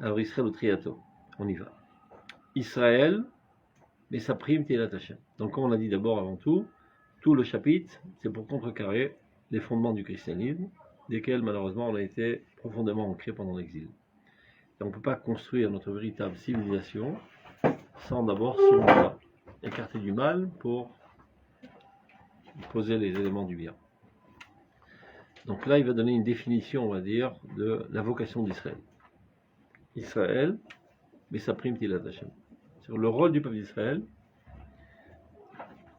Alors Israël au Triato, on y va. Israël, mais sa prime Tilat Hashem. Donc comme on a dit d'abord avant tout le chapitre, c'est pour contrecarrer les fondements du christianisme, desquels malheureusement on a été profondément ancré pendant l'exil. Et on ne peut pas construire notre véritable civilisation sans d'abord écarter du mal pour poser les éléments du bien. Donc là, il va donner une définition, on va dire, de la vocation d'Israël. Israël, mais sa prime Tilat Hashem. C'est le rôle du peuple d'Israël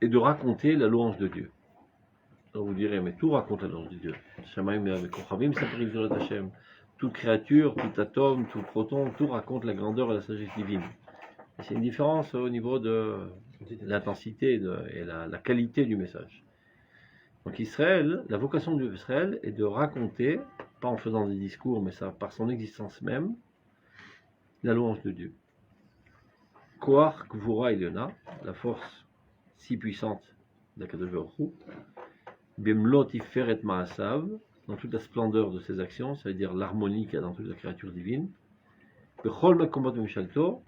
est de raconter la louange de Dieu. Alors vous direz, mais tout raconte la louange de Dieu. Shamaim et Kochavim, sa prime Tilat Hashem. Toute créature, tout atome, tout proton, tout raconte la grandeur et la sagesse divine. Et c'est une différence au niveau de l'intensité et la qualité du message. Donc Israël, la vocation d'Israël est de raconter, pas en faisant des discours, mais ça par son existence même, la louange de Dieu. Koach Gvura Eliona, la force si puissante d'Akadosh Baruch Hu, Bemlot Tiferet Maasav, dans toute la splendeur de ses actions, c'est-à-dire l'harmonie qu'il y a dans toute la créature divine, Bechol Mekomot Mishalto,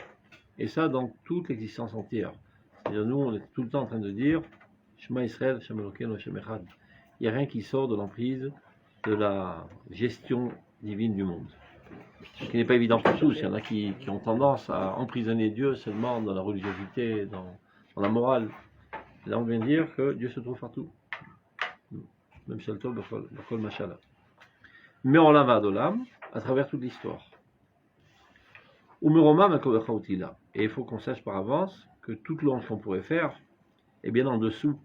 et ça dans toute l'existence entière. C'est-à-dire nous, on est tout le temps en train de dire Shema Israël, Shema Elokeinu, Hashem Echad. Il n'y a rien qui sort de l'emprise de la gestion divine du monde. Ce qui n'est pas évident pour tous. Il y en a qui ont tendance à emprisonner Dieu seulement dans la religiosité, dans la morale. Et là, on vient dire que Dieu se trouve partout. Même Shalto, Bechol Mashala. Mais on l'a va de l'âme à travers toute l'histoire. Et il faut qu'on sache par avance que toute louange qu'on pourrait faire est bien en dessous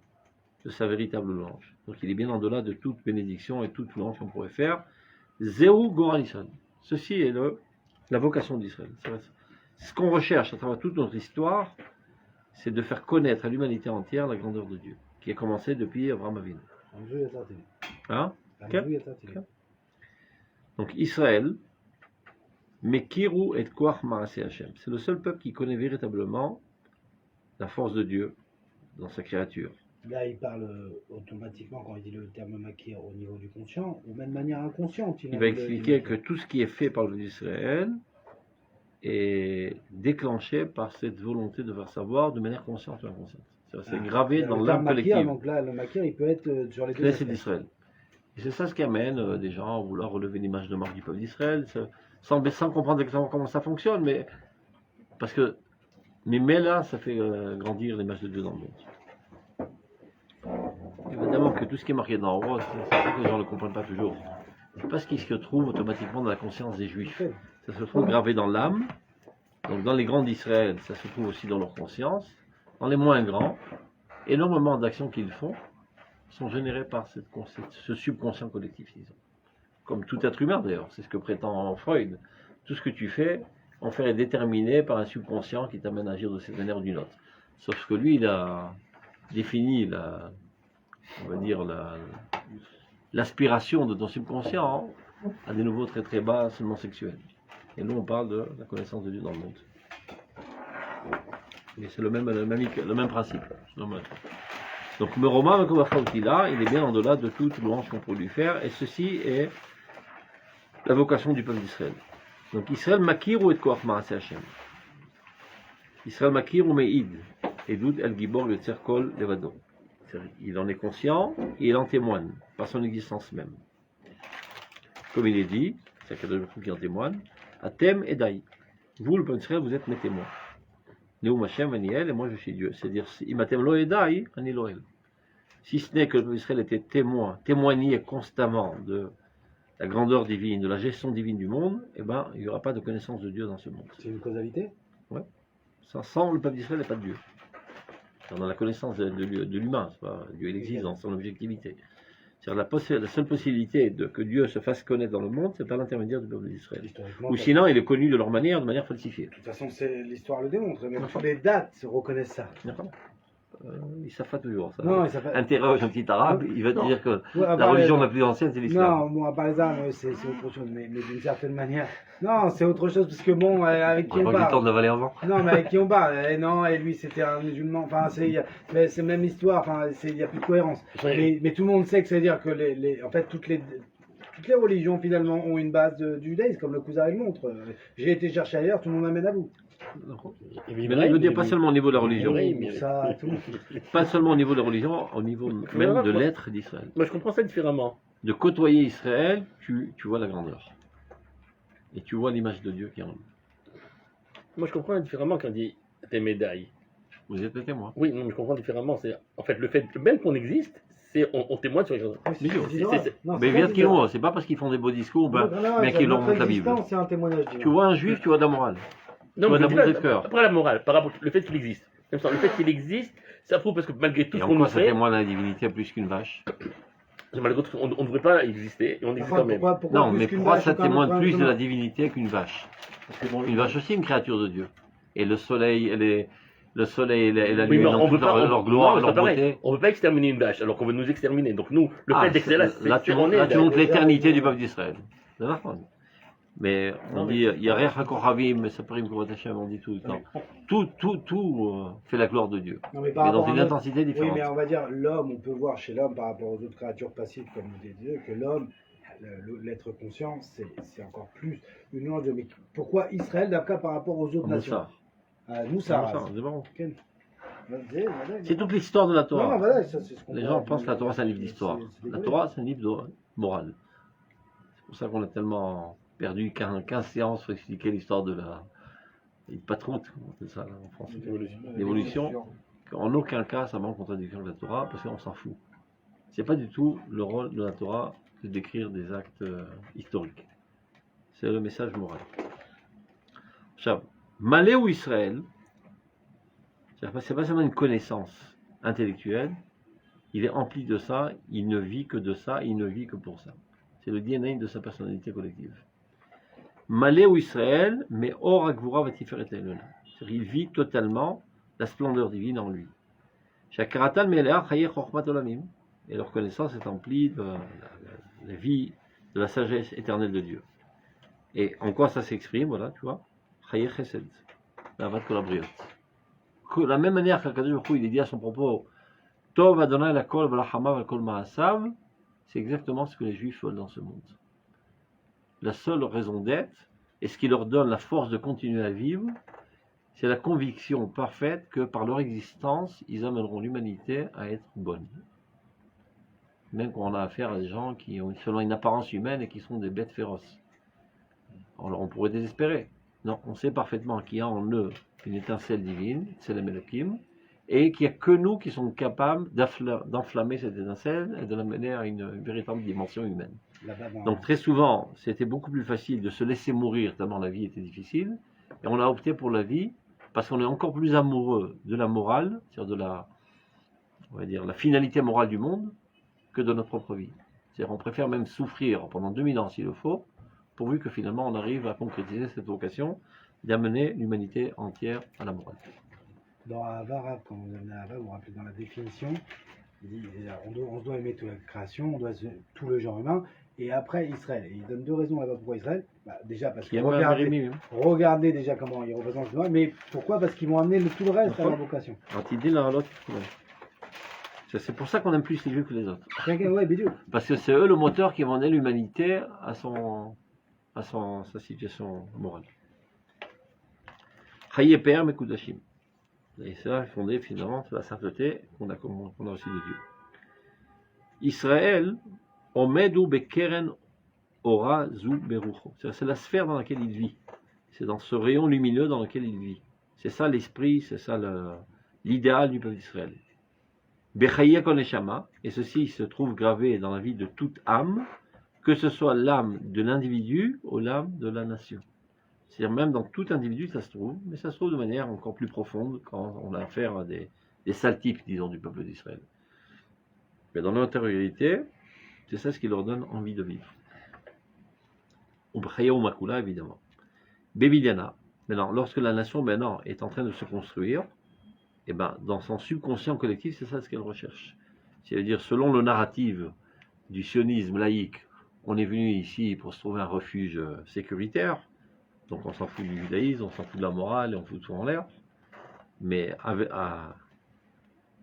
de sa véritable louange. Donc il est bien en delà de toute bénédiction et toute louange qu'on pourrait faire. Zéou Goran Israël. Ceci est la vocation d'Israël. Ce qu'on recherche à travers toute notre histoire, c'est de faire connaître à l'humanité entière la grandeur de Dieu, qui a commencé depuis Abraham Avinu. Hein? Okay. Donc Israël, Mekiru et Koach Maaseh Hashem. C'est le seul peuple qui connaît véritablement la force de Dieu dans sa créature. Là, il parle automatiquement, quand il dit le terme makir, au niveau du conscient, ou même de manière inconsciente. Il va expliquer que tout ce qui est fait par le peuple d'Israël est déclenché par cette volonté de faire savoir de manière consciente ou inconsciente. C'est gravé dans l'âme collective. Donc là, le makir, il peut être sur les deux aspects. C'est d'Israël. Et c'est ça ce qui amène des gens à vouloir relever l'image de marque du peuple d'Israël, sans comprendre exactement comment ça fonctionne, mais parce que mais là, ça fait grandir l'image de Dieu dans le monde. Évidemment que tout ce qui est marqué dans le roi, c'est ça que les gens ne comprennent pas toujours. C'est pas ce qui se trouve automatiquement dans la conscience des Juifs. Ça se trouve gravé dans l'âme. Donc dans les grands d'Israël, ça se trouve aussi dans leur conscience. Dans les moins grands, énormément d'actions qu'ils font sont générées par ce subconscient collectif, disons. Comme tout être humain d'ailleurs, c'est ce que prétend Freud. Tout ce que tu fais, en fait, est déterminé par un subconscient qui t'amène à agir de cette manière ou d'une autre. Sauf que lui, il a défini l'aspiration de ton subconscient à des niveaux très très bas, seulement sexuels. Et nous, on parle de la connaissance de Dieu dans le monde. Et c'est le même principe. Donc, Meroma, il est bien en delà de toute louange qu'on peut lui faire, et ceci est la vocation du peuple d'Israël. Donc, Israël Makiru et Koach Maaseh Hashem. Israël Makiru Me'id. Edud El Gibor Yotzer Kol Levado. Il en est conscient et il en témoigne par son existence même. Comme il est dit, c'est Akadosh Baruch Hu qui en témoigne, Atem Edai. Vous, le peuple d'Israël, vous êtes mes témoins. Neum Hashem Aniel, et moi je suis Dieu. C'est-à-dire, Imatem Lo Edai, Ani Loel. Si ce n'est que le peuple d'Israël était témoignait constamment de la grandeur divine, de la gestion divine du monde, eh ben, il n'y aura pas de connaissance de Dieu dans ce monde. C'est une causalité? Ouais. Sans le peuple d'Israël, il n'y a pas de Dieu. Dans la connaissance de l'humain, Dieu il existe dans son objectivité. C'est-à-dire la seule possibilité que Dieu se fasse connaître dans le monde, c'est par l'intermédiaire du peuple d'Israël. Ou sinon, il est connu de leur manière falsifiée. De toute façon, l'histoire le démontre, mais toutes les dates reconnaissent ça. Ils ne savent pas toujours ça. Non, interroge un petit arabe, il va te dire que la religion la plus ancienne, c'est l'islam. Non, moi, par exemple, c'est autre chose, mais d'une certaine manière. Non, c'est autre chose, parce que bon, avec qui on parle. Du temps de la vallée avant. Non, mais avec qui on parle. Non, et lui, c'était un musulman. Enfin, c'est la même histoire, enfin, il n'y a plus de cohérence. Mais tout le monde sait que c'est-à-dire que, en fait, toutes toutes les religions finalement ont une base du judaïsme, comme le Kuzari le montre. J'ai été chercher ailleurs, tout le monde m'amène à vous. Mais là, il veut dire pas seulement au niveau de la religion, Ça, tout le monde. pas seulement au niveau de la religion, au niveau même de l'être d'Israël. Moi, je comprends ça différemment. De côtoyer Israël, tu vois la grandeur. Et tu vois l'image de Dieu qui est en lui. Moi, je comprends différemment quand on dit des médailles. Vous êtes le témoin. Oui, non, mais je comprends différemment. C'est en fait le fait même qu'on existe, c'est on témoigne sur les choses. Mais viens qu'ils l'ont, c'est pas parce qu'ils font des beaux discours, mais qu'ils leur montrent la Bible. C'est un témoignage. Tu vois un juif, tu vois de la morale. Non, vois mais de la bonté de cœur. Après la morale, par rapport le fait qu'il existe. Même ça, le fait qu'il existe, ça prouve parce que malgré tout Et ce en qu'on nous quoi ça fait, témoigne la divinité plus qu'une vache? malgré tout, on ne devrait pas exister et on existe quand même. Non, mais pourquoi ça témoigne plus de la divinité qu'une vache? Une vache aussi est une créature de Dieu. Et le soleil, le soleil et la Oui, mais lune dans toute leur gloire, leur beauté. On ne veut pas exterminer une vache alors qu'on veut nous exterminer. Donc nous, le fait d'exceller là, tu montres l'éternité du peuple d'Israël. Mais on dit, il y a rien à Koravim, mais ça prime comme Hachem, on dit tout le temps. Tout fait la gloire de Dieu. Non, mais dans une intensité différente. Oui, mais on va dire, l'homme, on peut voir chez l'homme par rapport aux autres créatures passives, comme vous dites, que l'homme, l'être conscient, c'est encore plus une nuance de. Mais pourquoi Israël, d'accord, par rapport aux autres nations? Moussa. C'est bon. C'est toute l'histoire de la Torah. Non, voilà, ça, c'est ce qu'on Les gens pensent que la Torah c'est un livre d'histoire. La Torah c'est un livre de morale. C'est pour ça qu'on a tellement perdu 15 séances pour expliquer l'histoire de la patroute, c'est ça en français. L'évolution. En aucun cas ça va en contradiction avec la Torah parce qu'on s'en fout. C'est pas du tout le rôle de la Torah de décrire des actes historiques. C'est le message moral. Malé ou Israël, c'est pas seulement une connaissance intellectuelle, il est empli de ça, il ne vit que de ça, il ne vit que pour ça. C'est le DNA de sa personnalité collective. Malé ou Israël, mais or Agvura va tiferet elona. Il vit totalement la splendeur divine en lui. Shakaratal melech chaye chokhmat olamim. Et leur connaissance est emplie de la vie, de la sagesse éternelle de Dieu. Et en quoi ça s'exprime, voilà, tu vois, chaye chesed, la vat kolabriot. De la même manière qu'Akadosh Baruch Hu, il dit à son propos, Tov Adonai lakol v'lachama v'kol ma'asav, c'est exactement ce que les Juifs veulent dans ce monde. La seule raison d'être, et ce qui leur donne la force de continuer à vivre, c'est la conviction parfaite que par leur existence, ils amèneront l'humanité à être bonne. Même quand on a affaire à des gens qui ont seulement une apparence humaine et qui sont des bêtes féroces. Alors on pourrait désespérer. Non, on sait parfaitement qu'il y a en eux une étincelle divine, c'est la Melokim, et qu'il n'y a que nous qui sommes capables d'enflammer cette étincelle et de l'amener à une véritable dimension humaine. Donc très souvent, c'était beaucoup plus facile de se laisser mourir tellement la vie était difficile, et on a opté pour la vie parce qu'on est encore plus amoureux de la morale, c'est-à-dire de la, on va dire, la finalité morale du monde, que de notre propre vie. C'est-à-dire on préfère même souffrir pendant 2000 ans s'il le faut, pourvu que finalement on arrive à concrétiser cette vocation d'amener l'humanité entière à la morale. Dans Avarab, quand vous amenez à Avarab, vous vous rappelez dans la définition, il dit on doit aimer toute la création, on doit tout le genre humain, et après Israël. Et il donne deux raisons là-bas pourquoi Israël. Déjà parce que regardez déjà comment ils représentent le monde, mais pourquoi? Parce qu'ils vont amener tout le reste à leur vocation. Quand il dit l'un à l'autre, c'est pour ça qu'on aime plus les Juifs que les autres. Parce que c'est eux le moteur qui vont amener l'humanité à sa situation morale. Chaye Per Mekudashim. Et ça est fondé finalement sur la sainteté qu'on a reçue de Dieu. Israël, Omedu Bekeren Ora Zu Berucho. C'est la sphère dans laquelle il vit. C'est dans ce rayon lumineux dans lequel il vit. C'est ça l'esprit, c'est ça l'idéal du peuple d'Israël. Bechaye Koneshama, et ceci se trouve gravé dans la vie de toute âme, que ce soit l'âme de l'individu ou l'âme de la nation. C'est-à-dire même dans tout individu ça se trouve, mais ça se trouve de manière encore plus profonde quand on a affaire à des sales types, disons, du peuple d'Israël. Mais dans l'intériorité, c'est ça ce qui leur donne envie de vivre. Ubchaya ou Makula, évidemment. Bébidiana. Maintenant, lorsque la nation maintenant est en train de se construire, et ben, dans son subconscient collectif, c'est ça ce qu'elle recherche. C'est-à-dire, selon le narratif du sionisme laïque, on est venu ici pour se trouver un refuge sécuritaire, donc on s'en fout du judaïsme, on s'en fout de la morale et on fout tout en l'air. Mais à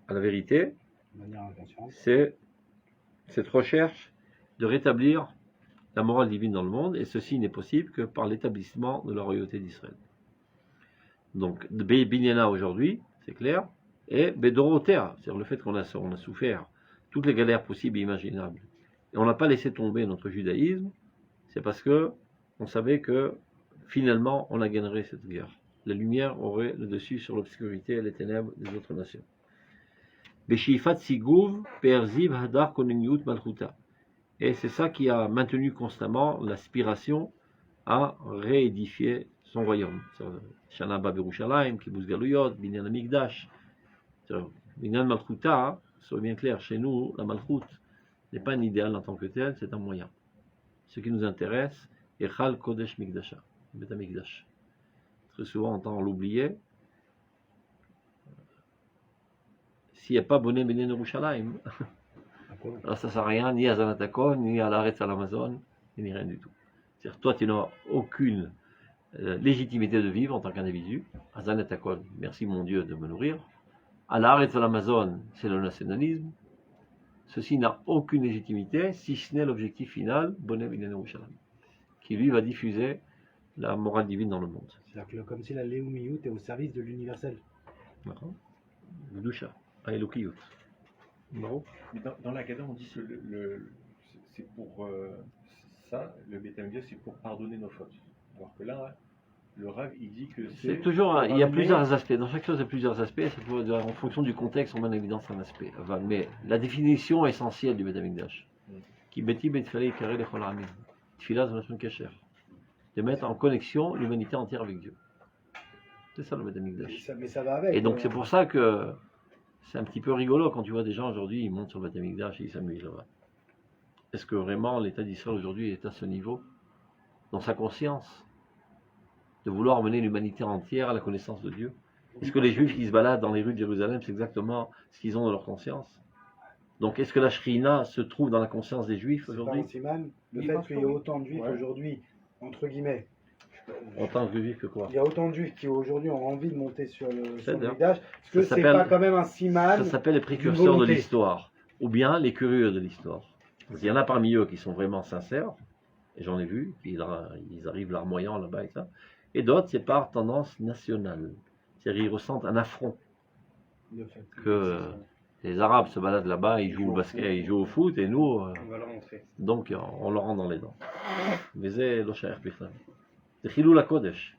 la vérité, c'est cette recherche de rétablir la morale divine dans le monde, et ceci n'est possible que par l'établissement de la royauté d'Israël. Donc, Binyana aujourd'hui, c'est clair, et Bedorotea, c'est-à-dire le fait qu'on a souffert toutes les galères possibles et imaginables, et on n'a pas laissé tomber notre judaïsme, c'est parce que on savait que finalement on a gagné cette guerre. La lumière aurait le dessus sur l'obscurité et les ténèbres des autres nations. Beshifat Sigouv, Perziv Hadar Koneniut Malchuta. Et c'est ça qui a maintenu constamment l'aspiration à réédifier son royaume. Shana Ba Berushalayim, Kibbutz Galuyot, Binyan Amigdash. Binyan Malchuta, soyez bien clair, chez nous, la Malchut n'est pas un idéal en tant que tel, c'est un moyen. Ce qui nous intéresse est Chal Kodesh Mikdasha, Bet Amigdash. Très souvent, on tend à l'oublier. S'il n'y a pas Boné Binyan Yerushalayim, alors ça ne sert à rien, ni à Zanatakon, ni à l'Aretz à l'Amazon, ni rien du tout. C'est-à-dire, toi, tu n'as aucune légitimité de vivre en tant qu'individu. À Zanatakon, merci mon Dieu de me nourrir. À l'Aretz à l'Amazon, c'est le nationalisme. Ceci n'a aucune légitimité, si ce n'est l'objectif final, Boné Binyan Yerushalayim, qui lui va diffuser la morale divine dans le monde. C'est-à-dire que comme si la Léoumiout est au service de l'universel. D'accord. Gdusha, Aelokiyut. Non. Mais dans la Gada, on dit que c'est pour ça, le Beth Amikdash, c'est pour pardonner nos fautes. Alors que là, le Rav, il dit que C'est toujours, il y a plusieurs aspects. Dans chaque chose, il y a plusieurs aspects. En fonction du contexte, on met en évidence un aspect. Enfin, mais la définition essentielle du Beth Amikdash, qui beti betfalei karei lechol ha'amim, tfilah zon kasher, de mettre en connexion l'humanité entière avec Dieu. C'est ça le Beth Amikdash. Mais ça va avec. Et donc c'est pour ça que c'est un petit peu rigolo quand tu vois des gens aujourd'hui, ils montent sur le Beth Amikdash et ils s'amusent là-bas. Est-ce que vraiment l'État d'Israël aujourd'hui est à ce niveau, dans sa conscience, de vouloir mener l'humanité entière à la connaissance de Dieu? Est-ce que les Juifs qui se baladent dans les rues de Jérusalem, c'est exactement ce qu'ils ont dans leur conscience? Donc est-ce que la Shrina se trouve dans la conscience des Juifs aujourd'hui? C'est pas aussi mal le Oui, fait parce qu'il y ait que oui. autant de Juifs Ouais. aujourd'hui, entre guillemets. En tant que Juif que quoi? Il y a autant de Juifs qui aujourd'hui ont envie de monter sur le C'est-à-dire, Mikdash. Est-ce que ça c'est s'appelle- pas quand même un si mal? Ça s'appelle les précurseurs de volonté. l'histoire, ou bien les curieux de l'histoire. Parce qu'il y en a parmi eux qui sont vraiment sincères, et j'en ai vu, ils arrivent larmoyants là-bas et ça, et d'autres c'est par tendance nationale. C'est-à-dire ils ressentent un affront Le fait que les Arabes se baladent là-bas, ils jouent au basket, ils jouent au foot, et nous, On va leur montrer. donc on leur rentre dans les dents. Mais c'est l'Oshaer Bichlal. C'est Chilou la Kodesh.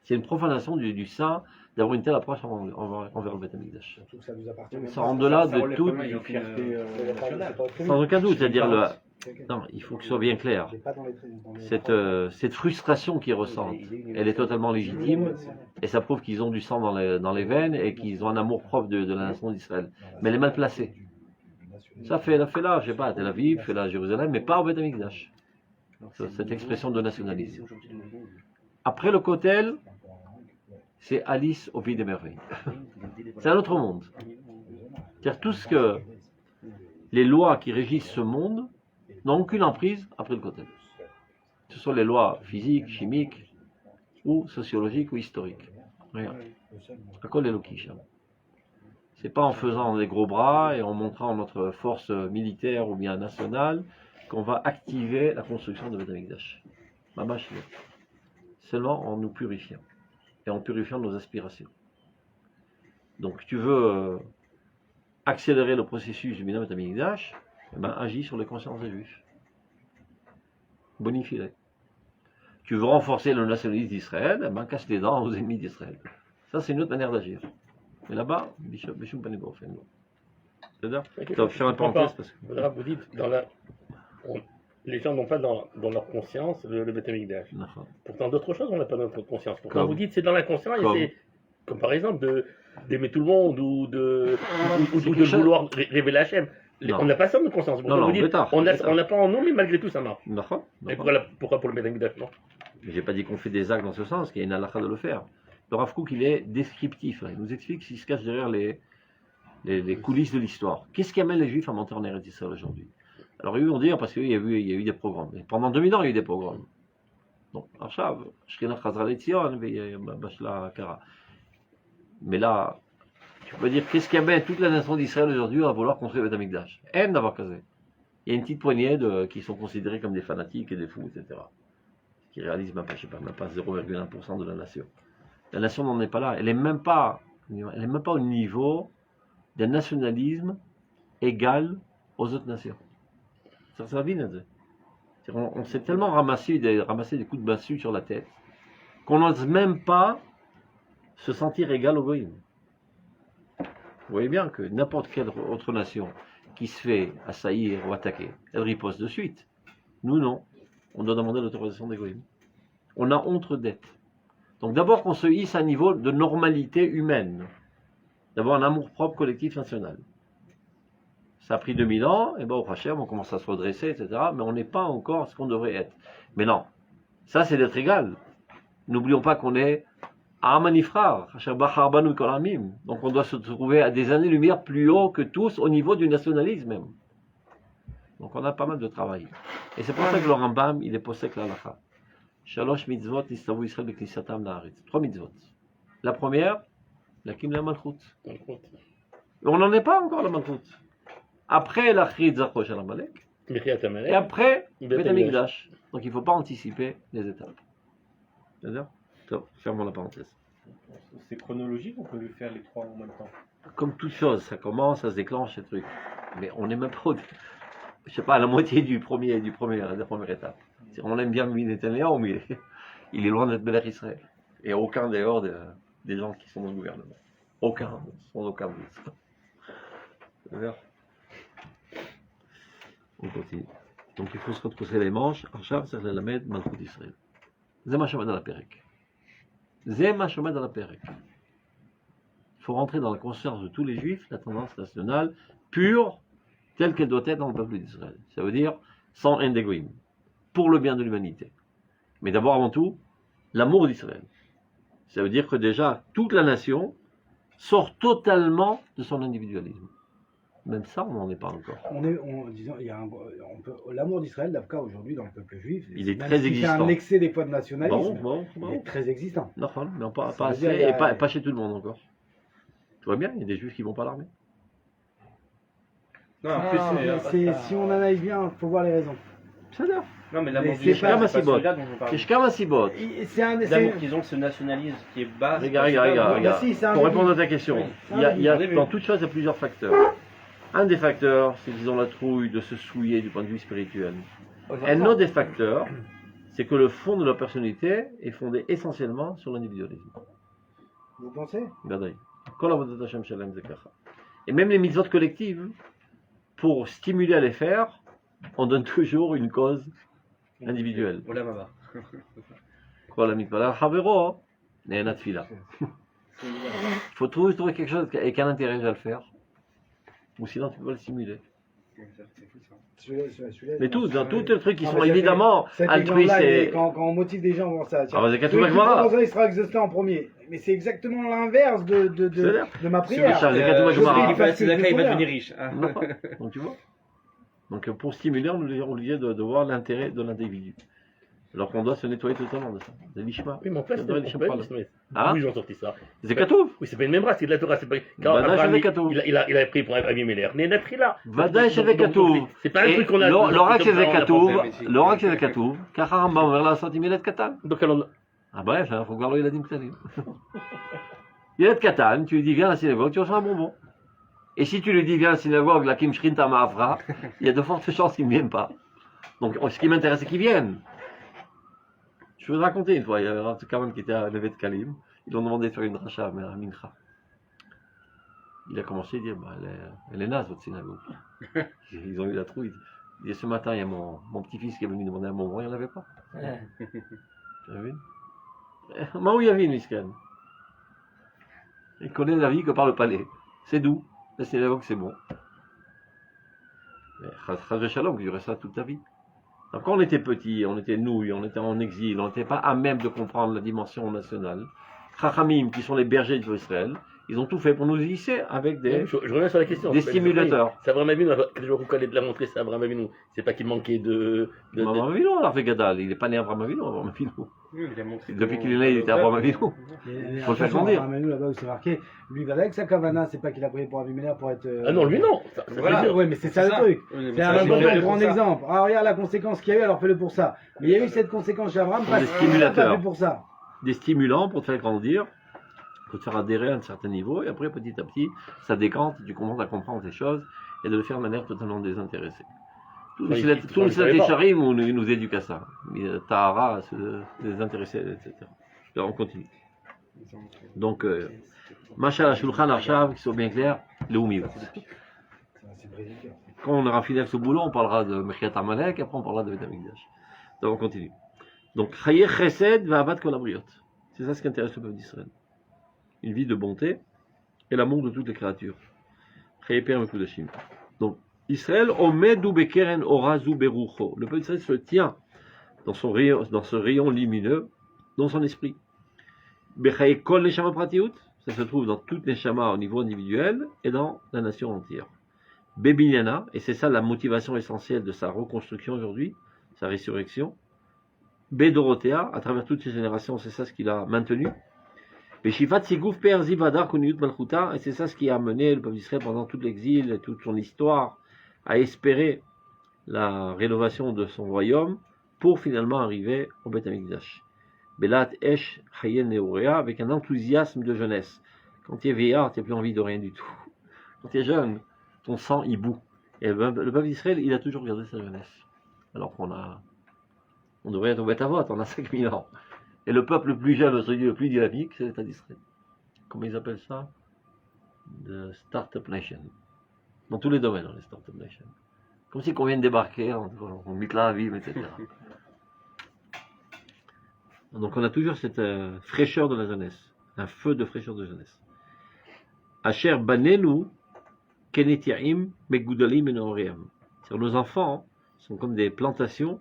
C'est une profanation du saint d'avoir une telle approche envers le Beth Amikdash. Surtout que ça nous appartient. même Ça pas. rend de là ça de relève toute. quand même d'une fierté C'est pas- nationale. c'est pas très Sans bien. aucun doute, c'est-à-dire le. C'est- Non, il faut que ce soit bien clair. c'est pas dans les- dans les- Cette frustration qu'ils ressentent, elle est totalement légitime, et ça prouve qu'ils ont du sang dans les veines et qu'ils ont un amour propre de la nation d'Israël. Mais elle est mal placée. Ça fait là, je sais pas, à Tel Aviv, fait là à Jérusalem, mais pas au Beth Amikdash. Cette expression de nationalisme. Après le Kotel, c'est Alice au pays des merveilles. C'est un autre monde. C'est-à-dire tout ce que les lois qui régissent ce monde n'ont aucune emprise après le Kotel. Ce sont les lois physiques, chimiques, ou sociologiques, ou historiques. Rien. À quoi les loquiches? C'est pas en faisant des gros bras et en montrant notre force militaire ou bien nationale qu'on va activer la construction de Beth Amikdash. Mamash, non. Seulement en nous purifiant et en purifiant nos aspirations. Donc tu veux accélérer le processus du Beth Amikdash, eh ben, agis sur les consciences des Juifs. Bonifie-les. Tu veux renforcer le nationalisme d'Israël, eh ben, casse les dents aux ennemis d'Israël. Ça, c'est une autre manière d'agir. Mais là-bas, Bishop Panigor fait nous. C'est-à-dire, je vais faire une parenthèse parce que. Là, vous dites, les gens n'ont pas dans leur conscience le Beth Amikdash. D'accord. Pourtant, d'autres choses, on n'a pas dans notre conscience. Pourtant, Comme- vous dites, c'est dans la conscience, Comme- et c'est, comme par exemple, d'aimer tout le monde ou de quelque chose- vouloir révéler Hachem. Non. On n'a pas ça dans notre conscience. Pourtant, Non, vous dites, bêtard, on bêtard. n'a pas en nous, mais malgré tout, ça marche. D'accord. Et pourquoi pour le Beth Amikdash, non? J'ai pas dit qu'on fait des actes dans ce sens, qu'il y a une halakha de le faire. Le Rav Kook, il est descriptif. Il nous explique ce qui se cache derrière les coulisses de l'histoire. Qu'est-ce qui amène les Juifs à monter en Eretz Israël aujourd'hui? Alors ils vont dire parce qu'il y a eu des pogroms. Et pendant 2000 ans, il y a eu des pogroms. Donc, Achav, Shekhinah Chazra Letzion, Bashla Kara. Mais là, tu peux dire qu'est-ce qui amène toute la nation d'Israël aujourd'hui à vouloir construire le Beth Amikdash? En d'avoir casé. Il y a une petite poignée qui sont considérés comme des fanatiques et des fous, etc. Qui réalisent même pas, je sais pas, même pas 0,1% de la nation. La nation n'en est pas là. Elle n'est même pas au niveau d'un nationalisme égal aux autres nations. Ça va bien, on s'est tellement ramassé des coups de massue sur la tête qu'on n'ose même pas se sentir égal au goïm. Vous voyez bien que n'importe quelle autre nation qui se fait assaillir ou attaquer, elle riposte de suite. Nous, non. On doit demander l'autorisation des goïms. On a honte d'être. Donc d'abord qu'on se hisse à un niveau de normalité humaine. D'avoir un amour-propre collectif national. Ça a pris 2000 ans, et au Hachem, on commence à se redresser, etc. Mais on n'est pas encore ce qu'on devrait être. Mais non, ça c'est d'être égal. N'oublions pas qu'on est Amanifrar, donc on doit se trouver à des années-lumière plus haut que tous au niveau du nationalisme même. Donc on a pas mal de travail. Et c'est pour ça que le Rambam, il est posek l'alacha. Shalosh mitzvot nistavu Israël beknisatam la'aretz. 3 mitzvot. La première, l'akim la malchut. On n'en est pas encore la malchut. Après la chrit zachosh al Amalek. Et après, Bet Hamikdash. Donc il ne faut pas anticiper les étapes. C'est-à-dire, fermons la parenthèse. C'est chronologique, on peut le faire les trois en même temps. Comme toute chose, ça commence, ça se déclenche, ces trucs. Mais on n'est même pas, je sais pas, à la moitié de la première étape. On aime bien Bibi Netanyahu, mais il est loin d'être Melech Israël. Et aucun dehors des gens qui sont dans le gouvernement. Aucun, sans aucun doute. C'est-à-dire, on continue. Donc il faut se retrousser les manches. Archav, ça la met Malchut Israël. C'est ma chamade à la Pérec. C'est ma chamade à la Pérec. Il faut rentrer dans la conscience de tous les juifs, la tendance nationale pure, telle qu'elle doit être dans le peuple d'Israël. Ça veut dire sans haine d'égoïsme, pour le bien de l'humanité. Mais d'abord, avant tout, l'amour d'Israël. Ça veut dire que déjà, toute la nation sort totalement de son individualisme. Même ça, on n'en est pas encore. Disons, l'amour d'Israël, l'Avka aujourd'hui dans le peuple juif, il est très existant. C'est un excès des fois de nationalisme. Bon. Il est très existant. Non, mais pas assez, et pas chez tout le monde encore. Tu vois bien, il y a des juifs qui ne vont pas à l'armée. Non, en plus, si on analyse bien, il faut voir les raisons. C'est-à-dire. Non, mais l'amour c'est d'Israël, pas- c'est pas celui-là dont je parle. C'est Shkamasibot. L'amour qu'ils ont, ce nationalisme qui est bas. Regarde. si, c'est un Pour début. répondre à ta question, Oui, c'est un il y a, début. dans toute chose, il y a plusieurs facteurs. Un des facteurs, c'est qu'ils ont la trouille de se souiller du point de vue spirituel. Un autre des facteurs, c'est que le fond de leur personnalité est fondé essentiellement sur l'individualisme. Vous pensez? Badaï. Kol avodat Hashem shalem zekacha. Et même les mitzvot collectives, pour stimuler à les faire, on donne toujours une cause individuelle. Olam haba. Kol hamitpalel chavero, ne'enat tfila. Il faut trouver quelque chose avec un intérêt à le faire, ou sinon tu peux pas le stimuler. Celui-là, Mais tout, dans tous les trucs qui Ah, sont mais évidemment cet altruistes exemple-là, et... quand on motive des gens, on ça. Ah, bah, c'est Celui qui Gemara. pense ça, il sera exaucé en premier. Mais c'est exactement l'inverse de ma prière. ça, les Je Gemara. prie parce que Tzedaka, il va je devenir riche. hein. Non. Donc tu vois. Donc pour stimuler, on lui dit de voir l'intérêt de l'individu. Alors qu'on doit se nettoyer totalement de ça. C'est l'ishma. Oui, mais en fait, Ça doit être c'est l'ishma. Hein? Oui, j'ai sorti ça. C'est Katouf. Oui, c'est pas une même race, c'est de la Torah. C'est pas... Quand Vadaï Abraham, Shevek Katouf. il a pris pour Abimelech. Mais il a pris là. Vadaï Shevek Katouf. C'est pas un truc qu'on a. L'oracle Shevek on a Katouf. pensé. L'oracle Shevek Katouf. Car Rambam vers la centimélet Katan. Donc alors, Ah bref, il faut voir le Iladim Ktanim. Ilad Katan, tu lui dis viens à la synagogue, tu reçois un bonbon. Et si tu lui dis viens à la synagogue, la Kim Shrin Tamafra, il y a de fortes chances qu'il ne vienne pas. Donc ce qui m'intéresse, c'est qu'il vienne. Je vais te raconter une fois, il y avait un Kaman qui était à Levet Kalim, ils ont demandé de faire une dracha, mais un mincha. Il a commencé à dire, bah, elle est naze votre synagogue. Ils ont eu la trouille. Il dit, ce matin, il y a mon petit-fils qui est venu demander un bonbon, il n'y en avait pas. Tu as vu? Où il y avait une miscan. Il connaît la vie que par le palais. C'est doux. La synagogue, c'est bon. Mais Chaz de Shalom, il y aurait ça toute ta vie. Donc, quand on était petit, on était nouilles, on était en exil, on n'était pas à même de comprendre la dimension nationale. Chachamim, qui sont les bergers d'Israël, Ils ont tout fait pour nous hisser avec des... Je reviens sur la question. Des stimulateurs. C'est Abraham Avinu, quand je vous allez de la montrer, c'est Abraham Avinu. C'est pas qu'il manquait de Abraham Avinu, on l'a fait Gadal. Il n'est pas né Abraham Avinu, Abraham Avinu. Oui, il a montré Depuis comment- qu'il est né, il était Abraham Avinu. Mais Faut le faire attention, grandir. Abraham Avinu, là-bas où c'est marqué, lui, avec sa kavana, c'est pas qu'il a prié pour Abimelech pour être. Ah non, lui non. Ça, Voilà. c'est sûr. Ouais, mais c'est ça le truc. C'est ça, un c'est vrai grand pour ça. exemple. Ah, regarde la conséquence qu'il y a eu, alors fais-le pour ça. Mais il y a eu cette conséquence chez Abraham Des parce qu'il n'a stimulateurs. pas fait pour ça. Des stimulants pour te faire grandir, pour te faire adhérer à un certain niveau, et après, petit à petit, ça décante, tu commences à comprendre les choses, et de le faire de manière totalement désintéressée. Tout Ouais, le il Silat savait pas. Charim nous éduque à ça. Tahara, à se désintéresser, etc. Alors, on continue. Donc, Machal HaShulchan Arshav, qui soit bien clair, le Oumiut. C'est brésilien. Quand on aura fini avec ce boulot, on parlera de Mechiat Amalek, après on parlera de Beth Amikdash. Donc on continue. Donc, Chaye Chesed va abattre Kolabriot. C'est ça ce qui intéresse le peuple d'Israël. Une vie de bonté et l'amour de toutes les créatures. Chaye Per Mekudashim. Donc, Israël, Omedu Bekeren Orazu Berucho. Le peuple d'Israël se tient dans ce rayon lumineux, dans son esprit. Bechaye Kol Neshama Pratiout. Ça se trouve dans toutes les shamas au niveau individuel et dans la nation entière. Bebinyana, et c'est ça la motivation essentielle de sa reconstruction aujourd'hui, sa résurrection. Bedorotea, à travers toutes ces générations, c'est ça ce qu'il a maintenu. Beshifat Sigouf Per Zivadar Kuniut Malchuta, et c'est ça ce qui a amené le peuple d'Israël pendant tout l'exil et toute son histoire à espérer la rénovation de son royaume pour finalement arriver au Beth Amikdash. Belat Esh Hayen Neurea, avec un enthousiasme de jeunesse. Quand tu es vieillard, tu n'as plus envie de rien du tout. Quand tu es jeune, ton sang il bout. Et le peuple d'Israël, il a toujours gardé sa jeunesse. Alors on devrait être au Beth Avot, on a 5000 ans. Et le peuple le plus jeune, celui le plus dynamique, c'est l'État d'Israël. Comment ils appellent ça? The Startup Nation. Dans tous les domaines, les Startup Nation. Comme si qu'on vient de débarquer, on mit la vie, etc. Donc on a toujours cette fraîcheur de la jeunesse, un feu de fraîcheur de jeunesse. Asher banenu kenetiaim megudalim enoream. Nos enfants sont comme des plantations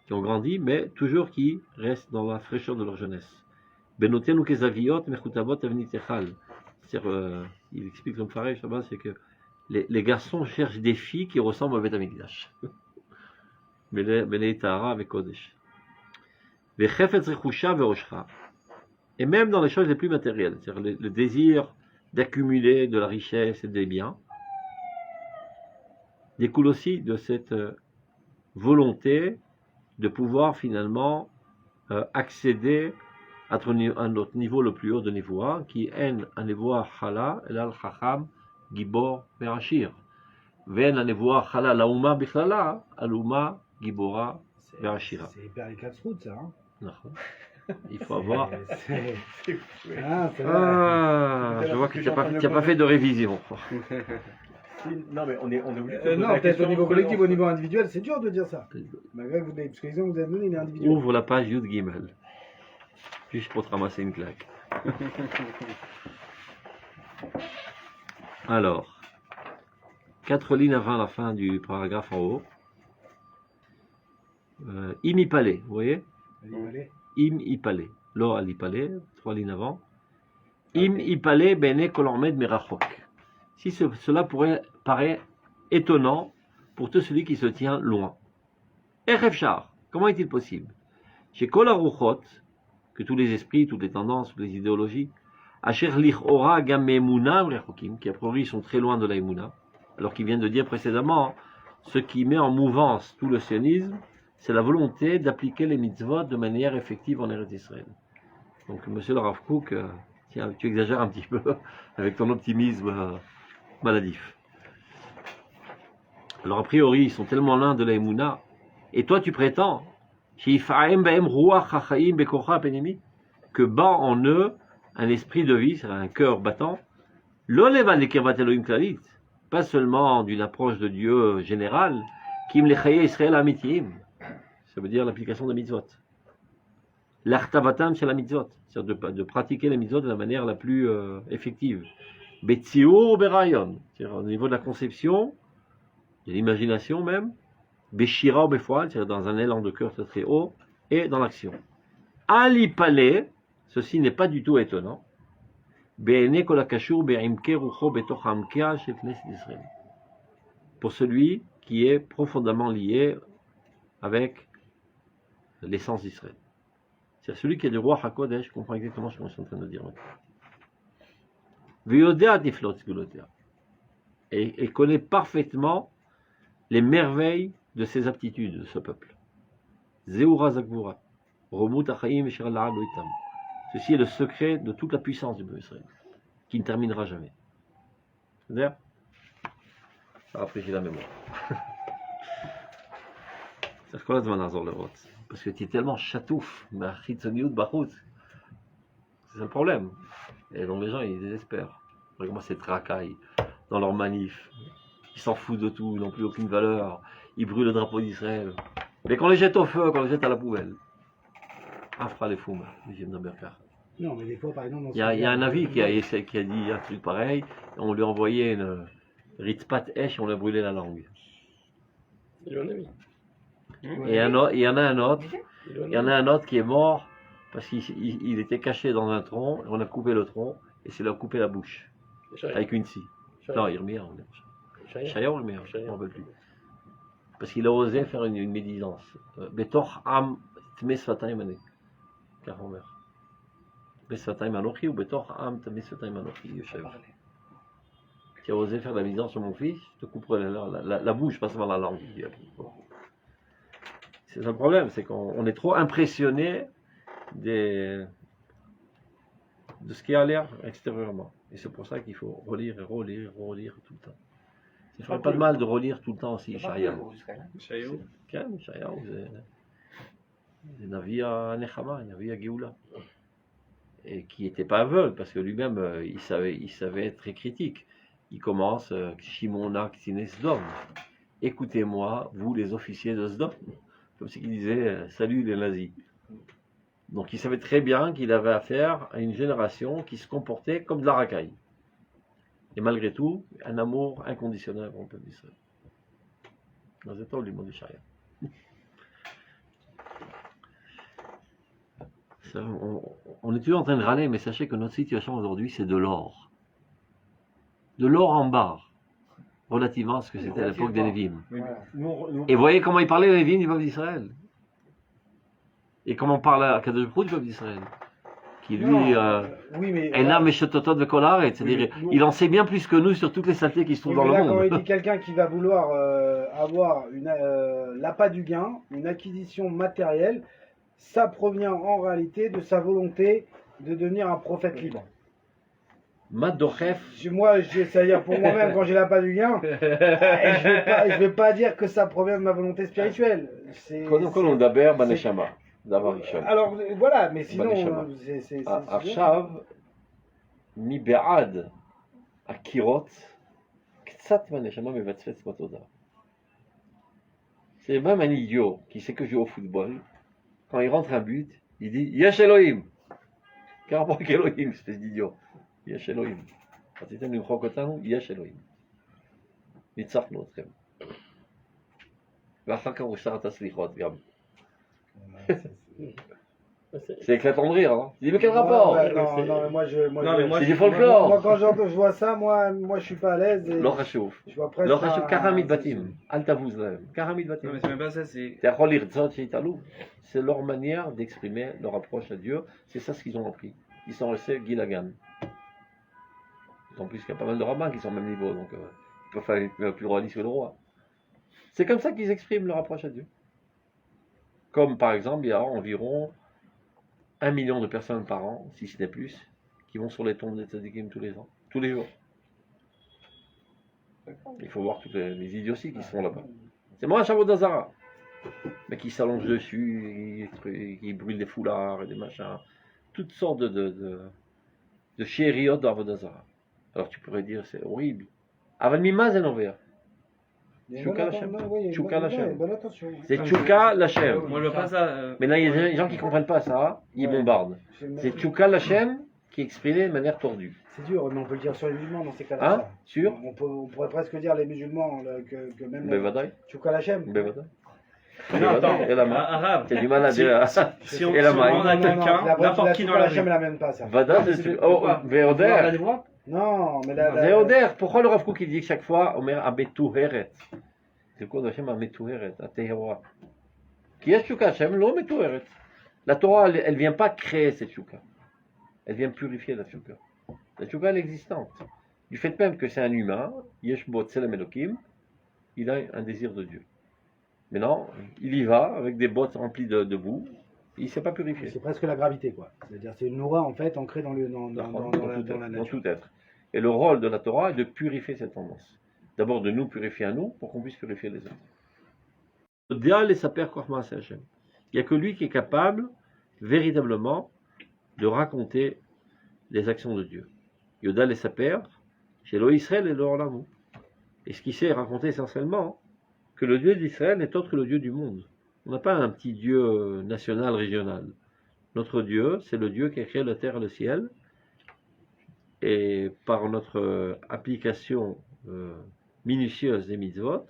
qui ont grandi, mais toujours qui restent dans la fraîcheur de leur jeunesse. Benotenu kezaviot mechutavot avnitechal. Il explique comme Faresh là-bas, c'est que les garçons cherchent des filles qui ressemblent au Beth Amikdash. Benei Tahara avec Kodesh. Et même dans les choses les plus matérielles, c'est-à-dire le désir d'accumuler de la richesse et des biens, découle aussi de cette volonté de pouvoir finalement accéder à notre niveau le plus haut de Nevoa, qui est un Nevoa Chala, El Chacham, Gibor, Verachir. Ven un Nevoa Chala, Lauma Bichlala, Aluma, Gibora, Verachira. C'est hyper les 4 routes, ça. Hein. Non. Il faut avoir. Ah, c'est Ah, je vois que tu n'as pas fait de révision. Non, mais on est obligé de poser non, la peut-être question au niveau entre- collectif, au niveau individuel, c'est dur de dire ça. Malgré que vous, parce que l'exemple que vous avez donné, il est individuel. Ouvre la page Yud Gimel. Juste pour te ramasser une claque. Alors, 4 lignes avant la fin du paragraphe en haut. Imipale, vous voyez? Allez. Im Ipale. Lo al Ipale, 3 lignes avant. Im Ipale bene kolormed merachok. Si cela paraît étonnant pour tout celui qui se tient loin. Erefchar, comment est-il possible? Chez Kol Aruchot, que tous les esprits, toutes les tendances, toutes les idéologies, Asher lichora gam emuna rechokim, qui a priori sont très loin de la emuna, alors qu'il vient de dire précédemment, ce qui met en mouvance tout le sionisme, c'est la volonté d'appliquer les mitzvot de manière effective en Eretz Israël. Donc, monsieur le Rav Kook, tiens, tu exagères un petit peu avec ton optimisme maladif. Alors, a priori, ils sont tellement loin de la emuna, et toi, tu prétends que bat en eux un esprit de vie, c'est un cœur battant, pas seulement d'une approche de Dieu générale, kim lechaye Israël amitim, ça veut dire l'application de mitzvot. L'artavatam c'est la mitzvot, c'est-à-dire de pratiquer les mitzvot de la manière la plus effective. Betsiur berayon, c'est-à-dire au niveau de la conception, de l'imagination même, Beshira ou Befoal, c'est-à-dire dans un élan de cœur très très haut, et dans l'action. Ali Palais, ceci n'est pas du tout étonnant. בעיני כל הקשור בעמקי רוחו בתוך העמקיה של כנסת ישראל. Pour celui qui est profondément lié avec l'essence d'Israël. C'est celui qui est du roi HaKodesh, comprend exactement ce que je suis en train de dire maintenant. ויודע תפלוט סגולותיה. Et connaît parfaitement les merveilles de ses aptitudes de ce peuple. Zeura Zakvura, Romut Achaim et Shiral La'al Loitam. Ceci est le secret de toute la puissance du peuple Israël, qui ne terminera jamais. C'est-à-dire, ça rafraîchit la mémoire. C'est quoi le Manazor le Rot? Parce que tu es tellement chatouf, c'est le problème. Et donc les gens ils désespèrent. Regarde-moi ces tracailles dans leur manif. Ils s'en foutent de tout, ils n'ont plus aucune valeur. Ils brûlent le drapeau d'Israël. Mais qu'on les jette au feu, qu'on les jette à la poubelle. Afra les fous, Non, mais des fois, par exemple... Il y a un navi qui a dit un truc pareil. On lui a envoyé une ritzpat esh et on lui a brûlé la langue. Il est un ami. Et il y en a un autre. Il y en a un autre qui est mort parce qu'il était caché dans un tronc. On a coupé le tronc et c'est lui a coupé la bouche. Avec une scie. Non, Irmia. Shaya ou Irmia, je ne me rappelle plus. Parce qu'il a osé faire une médisance. Betor am tme sfatayim ane. Car on meurt. Besfatayim anochi ou betor am tme sfatayim anochi. Yoshev. Tu as osé faire la médisance sur mon fils, je te couperai la bouche, pas seulement la langue. C'est ça le problème, c'est qu'on est trop impressionné de ce qui a l'air extérieurement. Et c'est pour ça qu'il faut relire et relire et relire tout le temps. Ça ne ferait pas de mal de relire tout le temps aussi Yeshayahu. Yeshayahu, c'est Navi à Nechama, Navi à Géoula. Et qui n'était pas aveugle, parce que lui-même, il savait être très critique. Il commence Shimona Ktine Sdom. Écoutez-moi, vous les officiers de Sdom. Comme si il disait salut les nazis. Donc il savait très bien qu'il avait affaire à une génération qui se comportait comme de la racaille. Et malgré tout, un amour inconditionnel pour le peuple d'Israël. Dans cet ordre du monde du charia. On est toujours en train de râler, mais sachez que notre situation aujourd'hui, c'est de l'or. De l'or en barre. Relativement à ce que c'était à l'époque des Lévim. Et vous voyez comment il parlait les Lévim du peuple d'Israël. Et comment on parle à Kadosh Baruch Hu du peuple d'Israël. Qui lui, Enam et Shetotot de Kolaret, c'est-à-dire, il en sait bien plus que nous sur toutes les saletés qui se trouvent dans le monde. Quand il dit quelqu'un qui va vouloir avoir l'appât du gain, une acquisition matérielle, ça provient en réalité de sa volonté de devenir un prophète libre. Madochef. Moi, c'est-à-dire pour moi-même, quand j'ai l'appât du gain, je vais pas dire que ça provient de ma volonté spirituelle. Alors voilà, mais sinon, c'est עכשיו, מבעד הקירות, קצת מהנשמה מבצבץ בתודעה. C'est même un idiot qui sait que jouer au football, quand il rentre un but, il dit Yesh Elohim. Quel rapport avec Elohim, espèce d'idiot. יש אלוהים. רציתם למחוק אותנו, יש אלוהים. ניצחנו אתכם. ואחר כך הוא שר את הסליחות גם. C'est éclatant de rire, hein. Je dis mais quel rapport? Non, mais moi c'est du folklore. Moi quand je vois ça, moi je suis pas à l'aise. לא חשוב. Je vois presque. לא חשוב, ככה מתבטאים. אל תבוז להם. ככה מתבטאים. Non, mais c'est même pas ça, c'est. אתה יכול לרצות שיתעלו. C'est leur manière d'exprimer leur approche à Dieu. C'est ça ce qu'ils ont appris. Ils sont restés Gilagan. En plus, il y a pas mal de rabbins qui sont au même niveau, donc ils peuvent faire le pluraliste que le roi. C'est comme ça qu'ils expriment leur approche à Dieu. Comme par exemple, il y a environ 1 million de personnes par an, si ce n'est plus, qui vont sur les tombes des tzadikim tous les ans, tous les jours. Il faut voir toutes les idioties qui sont là-bas. C'est moi un chameau d'Azara, mais qui s'allonge dessus, qui brûle des foulards et des machins, toutes sortes de chériot d'Avodazara. Alors tu pourrais dire c'est horrible. Aval mimaz en envers. Tchouka Lachem. Tchouka Lachem. C'est Tchouka Lachem. Moi je vois pas ça. Maintenant il y a des gens qui ne comprennent pas ça, ils bombardent. C'est Tchouka Lachem qui est exprimé de manière tordue. C'est dur, mais on peut le dire sur les musulmans dans ces cas-là. Hein? Sûr? On pourrait presque dire les musulmans que même. Bevadaï. Tchouka Lachem. Bevadaï. Et la main. Arabe. T'as du mal à dire. Si on Et la demande main. à quelqu'un, n'importe qui dans la rue. Hachem l'amène pas ça. Vada, c'est. Oh, Véoder. Non, mais là. Véoder. Pourquoi le Rav Kook il dit chaque fois, Omer Abetou Heret? C'est quoi Hachem Abetou Heret? Atehera. Qui est Shuka Hachem? L'homme Abetou Heret. La Torah, elle vient pas créer cette Shuka. Elle vient purifier la Shuka. La Shuka, elle est existante. Du fait même que c'est un humain, Yeshbot Tselem Elokim, il a un désir de Dieu. Maintenant, il y va avec des bottes remplies de boue, il ne s'est pas purifié. C'est presque la gravité, quoi. C'est-à-dire, c'est une noura, en fait, ancrée dans la Dans nature. tout être. Et le rôle de la Torah est de purifier cette tendance. D'abord de nous purifier à nous, pour qu'on puisse purifier les autres. Dial et sa père Korma Hachem. Il n'y a que lui qui est capable, véritablement, de raconter les actions de Dieu. Yodal et sa père, chez l'O Israël et l'Orlamou. Et ce qu'il sait raconter essentiellement, que le Dieu d'Israël n'est autre que le Dieu du monde. On n'a pas un petit Dieu national, régional. Notre Dieu, c'est le Dieu qui a créé la terre et le ciel. Et par notre application minutieuse des mitzvot,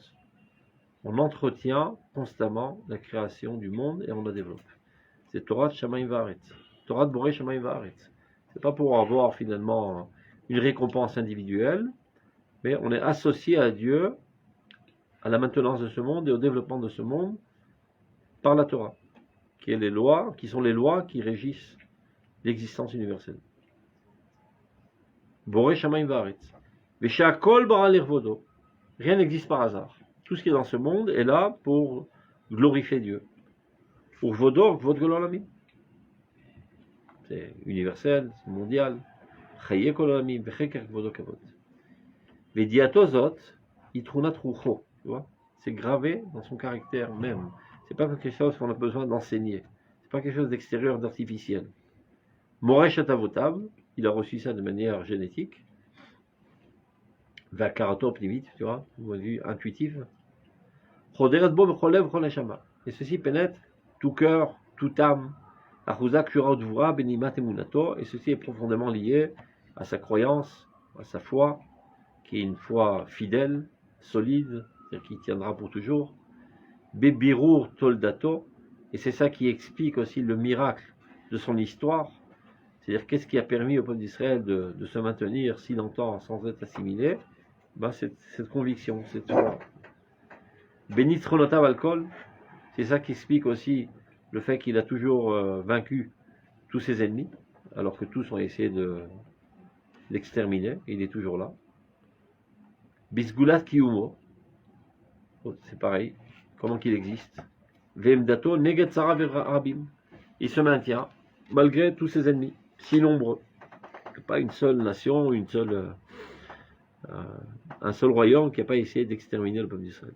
on entretient constamment la création du monde et on la développe. C'est Torah de Shamayim Va'aretz. Torah de Boré Shamayim Va'aretz. C'est pas pour avoir finalement une récompense individuelle, mais on est associé à Dieu, à la maintenance de ce monde et au développement de ce monde par la Torah, qui sont les lois qui régissent l'existence universelle. Boré Shamayim Va'aretz. Veshakol bara l'irvodo. Rien n'existe par hasard. Tout ce qui est dans ce monde est là pour glorifier Dieu. Pour Vodor, Vodgololami. C'est universel, c'est mondial. Chaye kololami, vechekar Vodo kavod. Vediatozot, itrunat rucho. Tu vois, c'est gravé dans son caractère même. C'est pas quelque chose qu'on a besoin d'enseigner. C'est pas quelque chose d'extérieur, d'artificiel. Moresh Atavotav, il a reçu ça de manière génétique. Vakarato pnimit, tu vois, du point de vue intuitif. Choderet bo becholev choleshama. Et ceci pénètre tout cœur, toute âme. Achuzak shura dvura benimat emunato. Et ceci est profondément lié à sa croyance, à sa foi, qui est une foi fidèle, solide, c'est-à-dire qui tiendra pour toujours. Bebirur toldato. Et c'est ça qui explique aussi le miracle de son histoire. C'est-à-dire qu'est-ce qui a permis au peuple d'Israël de se maintenir si longtemps sans être assimilé? Cette conviction, cette foi. Benitronotav alcool, c'est ça qui explique aussi le fait qu'il a toujours vaincu tous ses ennemis, alors que tous ont essayé de l'exterminer, et il est toujours là. Bisgulat kiyumo, c'est pareil, comment qu'il existe. Vemdato negetzara rabim, il se maintient malgré tous ses ennemis, si nombreux. Pas une seule nation, un seul royaume qui n'a pas essayé d'exterminer le peuple d'Israël.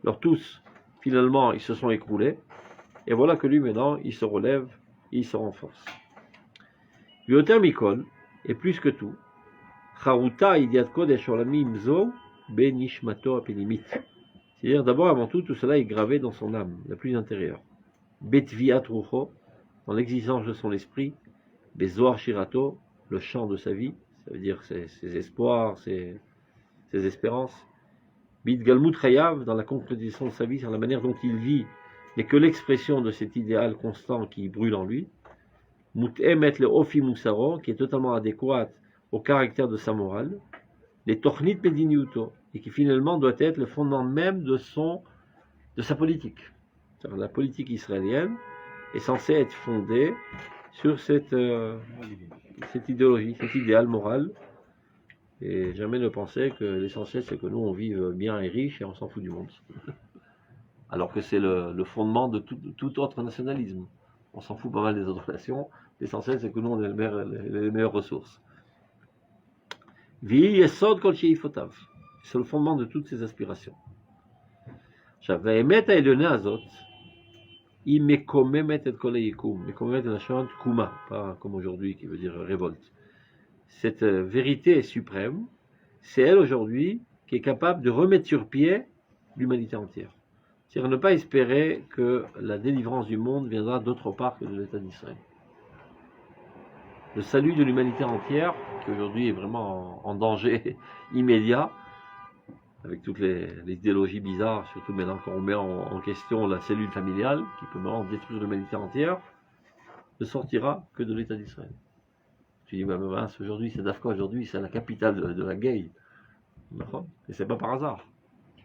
Alors tous, finalement, ils se sont écroulés, et voilà que lui maintenant, il se relève, il se renforce. Yoter Mikol, et plus que tout, Charuta Idiat Kodesh Olamim Zo Benishmato Apelimit. C'est-à-dire, d'abord, avant tout cela est gravé dans son âme, la plus intérieure. Betviat Rucho, dans l'existence de son esprit. Bezoar Shirato, le chant de sa vie, ça veut dire ses espoirs, ses espérances. Bit Galmut Chayav, dans la concrétisation de sa vie, sur la manière dont il vit, n'est que l'expression de cet idéal constant qui brûle en lui. Mutemet le Ofi Musaro, qui est totalement adéquate au caractère de sa morale. Les Tornit Mediniuto, et qui finalement doit être le fondement même de sa politique. La politique israélienne est censée être fondée sur cette idéologie, cet idéal moral. Et jamais ne penser que l'essentiel c'est que nous on vive bien et riche et on s'en fout du monde. Alors que c'est le fondement de tout autre nationalisme. On s'en fout pas mal des autres nations. L'essentiel c'est que nous on ait les meilleures ressources. Vi yesod kol sheifotav. C'est le fondement de toutes ces aspirations. J'avais émet à Elioné Azot. Il mekomemet et kol yikum. Mekomemet la chante kuma, pas comme aujourd'hui qui veut dire révolte. Cette vérité suprême, c'est elle aujourd'hui qui est capable de remettre sur pied l'humanité entière. C'est-à-dire ne pas espérer que la délivrance du monde viendra d'autre part que de l'État d'Israël. Le salut de l'humanité entière, qui aujourd'hui est vraiment en danger immédiat, avec toutes les idéologies bizarres, surtout maintenant qu'on remet en question la cellule familiale, qui peut maintenant détruire l'humanité entière, ne sortira que de l'État d'Israël. Tu dis, mais mince, aujourd'hui, c'est Dafka, aujourd'hui, c'est la capitale de la gay. Et c'est pas par hasard.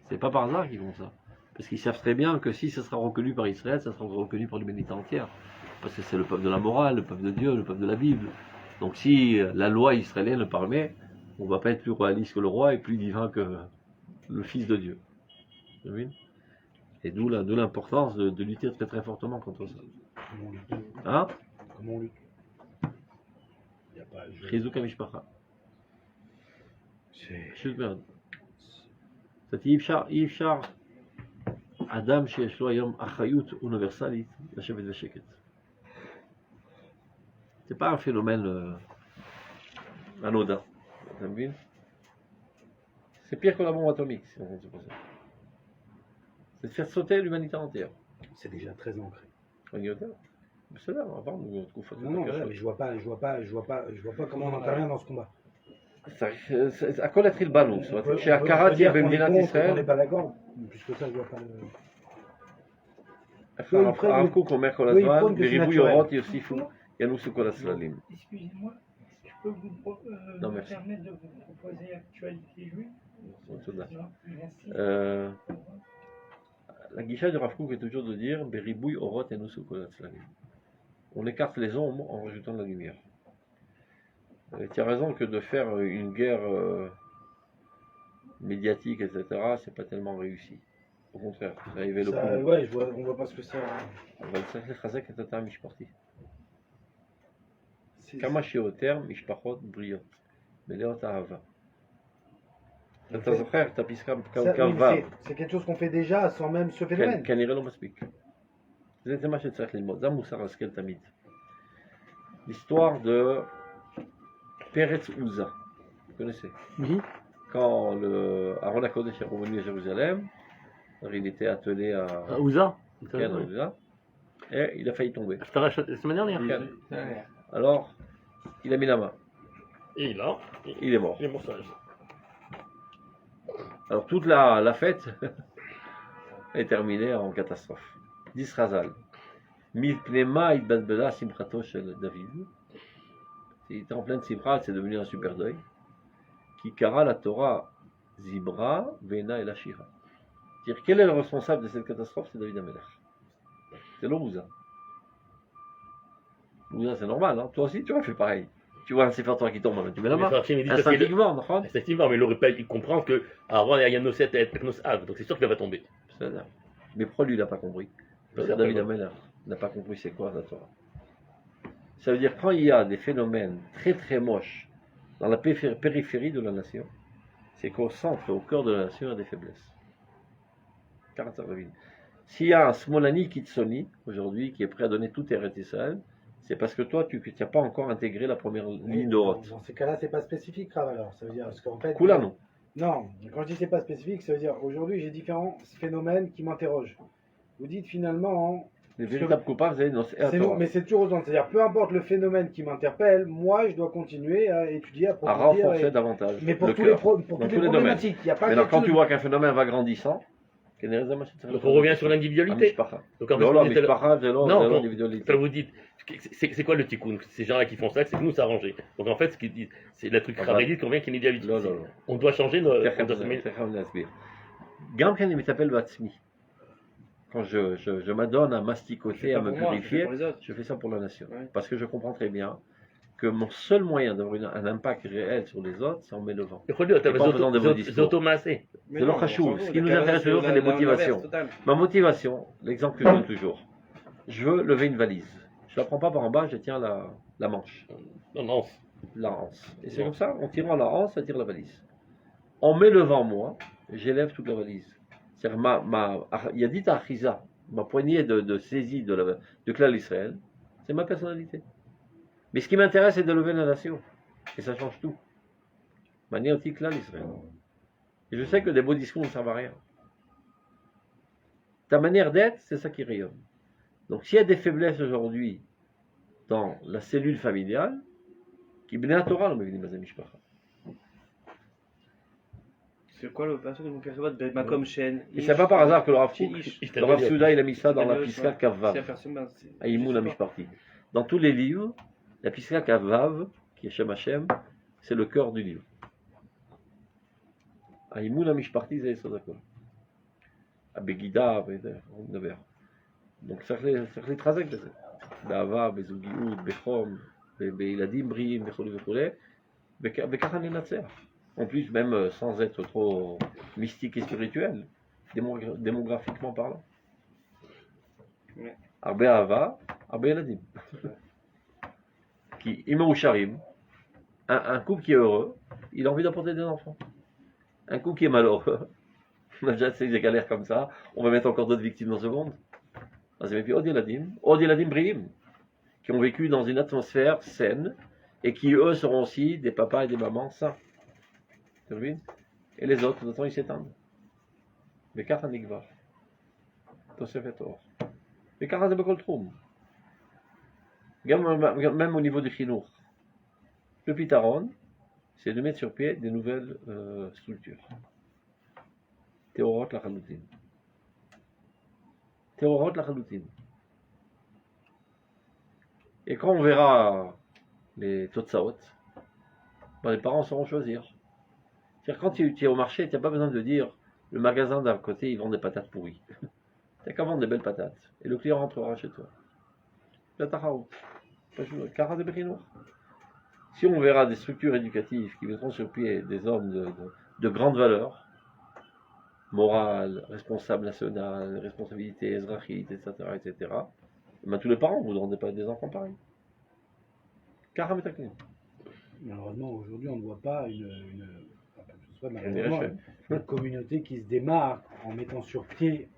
C'est pas par hasard qu'ils font ça. Parce qu'ils savent très bien que si ça sera reconnu par Israël, ça sera reconnu par l'humanité entière. Parce que c'est le peuple de la morale, le peuple de Dieu, le peuple de la Bible. Donc si la loi israélienne le permet, on ne va pas être plus royaliste que le roi et plus divin que le Fils de Dieu. Vous voyez. Et d'où l'importance de lutter très très fortement contre ça. Comment on lutte? Hein? Comment on lutte? Il n'y a pas. Chizuk HaMishpacha. C'est. פשוט מאוד. זאת אומרת, אי אפשר אדם שיש לו היום אחריות אוניברסלית לשבת בשקט. C'est pas un phénomène anodin. אתה מבין? C'est pire que la bombe atomique, si on compte pour ça. C'est de faire sauter l'humanité entière. C'est déjà très ancré. On y est בסדר, עברנו תקופה. Non, non, voilà, mais je vois pas comment on intervient dans ce combat. הכל התחיל בנו, זאת אומרת, שההכרה תהיה במדינת On ישראל. n'est pas d'accord, plus que ça, je vois pas le. הרב קוק אומר כל eux, ils הזמן, prônent que c'est בריבוי naturel. אורות יוסיפו, ינוסו כל הצללים. Excusez-moi, est-ce que je peux vous Non, me merci. permettre de vous proposer Actualité Juive? תודה. Non, merci. La guicha du Rav Kook est toujours de dire בריבוי אורות ינוסו כל הצללים. On écarte les ombres en rajoutant de la lumière. Tu as raison que de faire une guerre médiatique, etc., c'est pas tellement réussi. Au contraire, ça a élevé le Ça, point. ouais, on voit pas ce que ça. אבל צריך לחזק את התא המשפחתי. c'est- כמה שיותר משפחות בריאות, מלאות אהבה. אתה זוכר את הפסקה ça, בקו oui, ו', c'est quelque chose qu'on fait déjà sans même ce phénomène. כנראה לא מספיק. זה מה שצריך ללמוד, זה המוסר השכל תמיד. L'histoire de Peretz Uza, vous connaissez? Oui. Quand le Aaron HaKodesh est revenu à Jérusalem, alors il était attelé à Ouza. Ken Uza, et il a failli tomber. Je t'arrache la semaine dernière. Ken. Alors, il a mis la main, Et là, il est mort. il est mort sage. Alors toute la fête est terminée en catastrophe. Disrazal. Mipnema idbadbela simchato shel David. Il était en pleine simcha, c'est devenu un super deuil. Qui kara la Torah zibra vena et la shira. C'est-à-dire, quel est le responsable de cette catastrophe? C'est David Amelech. C'est l'Ouza. L'Ouza, c'est normal, hein? Toi aussi, tu aurais fait pareil. Tu vois un Sefer Torah qui tombe, tu mets la main. Instinctivement, non? Effectivement, mais il aurait pas pu comprendre que Aaron et Yanosset et Teknos Av, donc c'est sûr qu'il va tomber. C'est-à-dire, mais pourquoi lui, il n'a pas compris? Parce que David Amelech n'a pas compris c'est quoi la Torah. Ça veut dire, quand il y a des phénomènes très très moches dans la périphérie de la nation, c'est qu'au centre, au cœur de la nation, il y a des faiblesses. Caractère de vie. S'il y a un Smolani Kitsoni, aujourd'hui, qui est prêt à donner tout Eretz Israël, c'est parce que toi, tu n'as pas encore intégré la première ligne de route. Dans ces cas-là, c'est pas spécifique, Rav, alors. Ça veut dire, parce qu'en fait. Kula, non. Non, quand je dis c'est pas spécifique, ça veut dire aujourd'hui j'ai différents phénomènes qui m'interrogent. Vous dites finalement, Les véritables coupables, c'est non, c'est la c'est Torah. mais c'est toujours autant. C'est-à-dire peu importe le phénomène qui m'interpelle, moi je dois continuer à étudier, à À approfondir. renforcer davantage Mais pour le tous cœur. les, pour dans toutes tous les les domaines. problématiques, il n'y a pas Maintenant, quelque quand chose. tu vois qu'un phénomène va grandissant, Donc on revient sur l'individualité. Donc en fait, Non, on dit- non, Non, l'individualité. quand vous dites, c'est quoi le tikkun? Ces gens-là qui font ça, c'est que nous s'arranger. Donc en fait, ce qu'ils disent, c'est le truc rabbinique qu'on vient qu'il y ait une individualité. לא, לא, לא. On doit changer nos. תכף להסביר. גם כשאני מטפל בעצמי, quand je m'adonne à masticoter, à me purifier, je fais ça pour la nation. Ouais. Parce que je comprends très bien que mon seul moyen d'avoir un impact réel sur les autres, c'est en m'élevant. יכול להיות, אבל pas en faisant de vos זה discours. אותו מעשה. זה לא חשוב. Ce qui nous intéresse toujours, c'est les motivations. Ma motivation, l'exemple que je donne toujours, je veux lever une valise. Je ne la prends pas par en bas, je tiens la manche, Non, non. la hanse. Et c'est comme ça, en tirant la hanse, ça tire la valise. En m'élevant moi, j'élève toute la valise. C'est-à-dire Yadita Achiza, ma poignée de saisie de Klal Israël, c'est ma personnalité. Mais ce qui m'intéresse, c'est de lever la nation. Et ça change tout. Manière Klal Israël. Et je sais que des beaux discours ne servent à rien. Ta manière d'être, c'est ça qui rayonne. Donc s'il y a des faiblesses aujourd'hui dans la cellule familiale, qui Bnei Torah, C'est quoi l'opération de Shabbat de Makom Shen? Et c'est pas par hasard que le Rav Kook, Ish. le Rav Souda, il a mis ça dans la Ish. Piska C'est Kavav, la personne, ben, c'est- à Imoun je sais Amishparti. Dans tous les livres, la Piska Kavav, qui est Shem Hashem, c'est le cœur du livre. À Imoun Amishparti, c'est ça d'accord. À Begida, Never. Donc ça les trazek, Ba'ava, Bezugiout, Bechom, Be'iladim, Brim, Bechole, Bekachan Nenatzer. En plus, même sans être trop mystique et spirituel, démographiquement parlant. Ouais. Arbe Ava, Arbe Eladim. Qui, Imou Sharim, un couple qui est heureux, il a envie d'apporter des enfants. Un couple qui est malheureux, on a déjà assez des galères comme ça, on va mettre encore d'autres victimes dans ce monde. Et puis Eladim Brihim, qui ont vécu dans une atmosphère saine, et qui eux seront aussi des papas et des mamans sains. Et les autres, de temps, ils s'étendent. Mais car un igvar. Tosefet or. Mais car un bekol troum. Même au niveau du chinour. Le pitaron, c'est de mettre sur pied des nouvelles structures. Théorot la chaloutine. Théorot la chaloutine. Et quand on verra les totsaot, ben les parents sauront choisir. C'est-à-dire quand tu es au marché, tu n'as pas besoin de dire le magasin d'un côté, ils vendent des patates pourries. Tu n'as qu'à vendre des belles patates. Et le client rentrera chez toi. La tahaout. Cara de Berinoir. Si on verra des structures éducatives qui mettront sur pied des hommes de grande valeur, morale, responsable national, responsabilité ezrachite, etc., etc., ben, tous les parents voudront des enfants pareils. Cara Metakin. Malheureusement, aujourd'hui, on ne voit pas On dirait malheureusement, chef. une communauté qui se démarque en mettant sur pied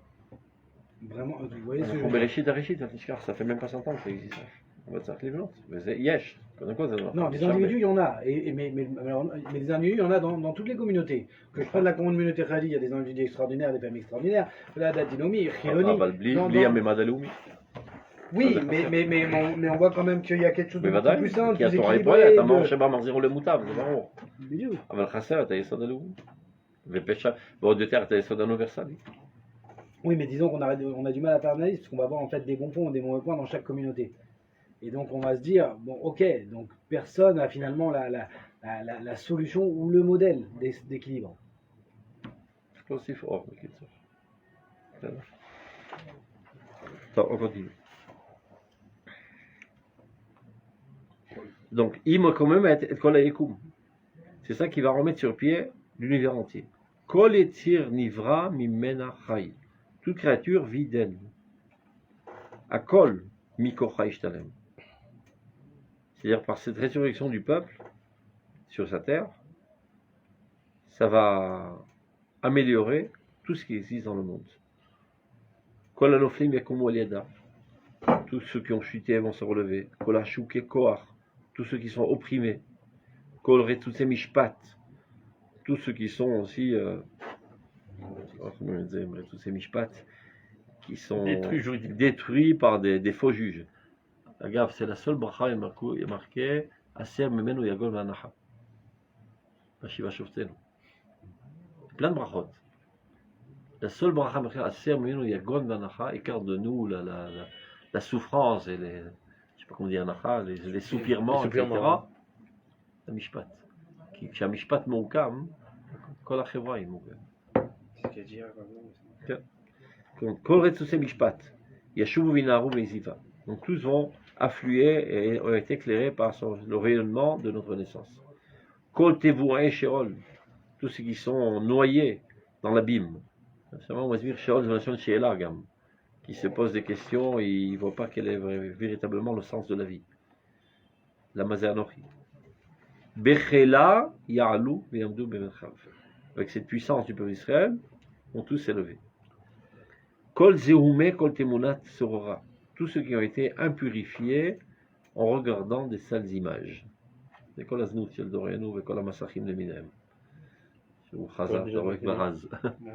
vraiment. Vous voyez ce que je veux Mais dire? les chiites Arishit, ça fait même pas 100 ans que ça existe. On va te faire les violentes. Mais c'est yesh. Quoi, ça doit Non, des individus, il y en a. Mais des individus, il y en a dans toutes les communautés. Que je prenne la communauté Khali, il y a des individus extraordinaires, des femmes extraordinaires. La Datinomi, Chiloni. Oui, mais on voit quand même qu'il y a quelque chose de Mais beaucoup plus simple, qui a plus Torah et équilibré. Poète, Amor Sheba Marziro le Moutav, c'est marrant. Bidou. אבל חסר את היסוד הלאומי. ועוד יותר את היסוד האוניברסלי. Oui, mais disons qu'on a du mal à faire l'analyse parce qu'on va voir en fait des bons points ou des mauvais points dans chaque communauté. Et donc on va se dire, bon ok, donc personne n'a finalement la solution ou le modèle d'équilibre. להוסיף אור, בקיצור. בסדר. טוב, on continue. Donc, im quand même et kol hayekum. C'est ça qui va remettre sur pied l'univers entier. Kol etzir nivra mimena chai. Toute créature vit d'elle. Akol mikocha ishtalem. C'est-à-dire par cette résurrection du peuple sur sa terre, ça va améliorer tout ce qui existe dans le monde. Kol anoflim yakumu al yada. Tous ceux qui ont chuté vont se relever. Kol hashuke koach. Tous ceux qui sont opprimés, Kol retutse mishpat, tous ceux qui sont aussi, retutse mishpat, qui sont détruits par des faux juges. Regarde, c'est la seule bracha qui est marquée, Aser memenu yagol vanacha. Bashiva shoftenu. Plein de brachot. La seule bracha marquée, Aser memenu yagol vanacha, écarte de nous la souffrance et les. Je sais pas comment dire anacha, les soupirements, etc. La mishpat. כשהמשפט מעוקם, כל החברה היא מעוקמת. כל רצוצי משפט, ישובו וינערו ויזיבה. Donc tous vont affluer et ont été éclairés par le rayonnement de notre naissance. Kol tevouae sheol, tous ceux qui sont noyés dans l'abîme. On va se dire sheol, c'est la notion de she'ela gam, qui se posent des questions et ils ne voient pas quel est véritablement le sens de la vie. La mazanochi. Bechela ya'alu v'yamdu bemerchav. Avec cette puissance du peuple d'Israël, ont tous élevé. Kol zeume kol temunat sorora. Tous ceux qui ont été impurifiés en regardant des sales images. C'est kol aznut shel dorenu v'kol hamasachim leminem.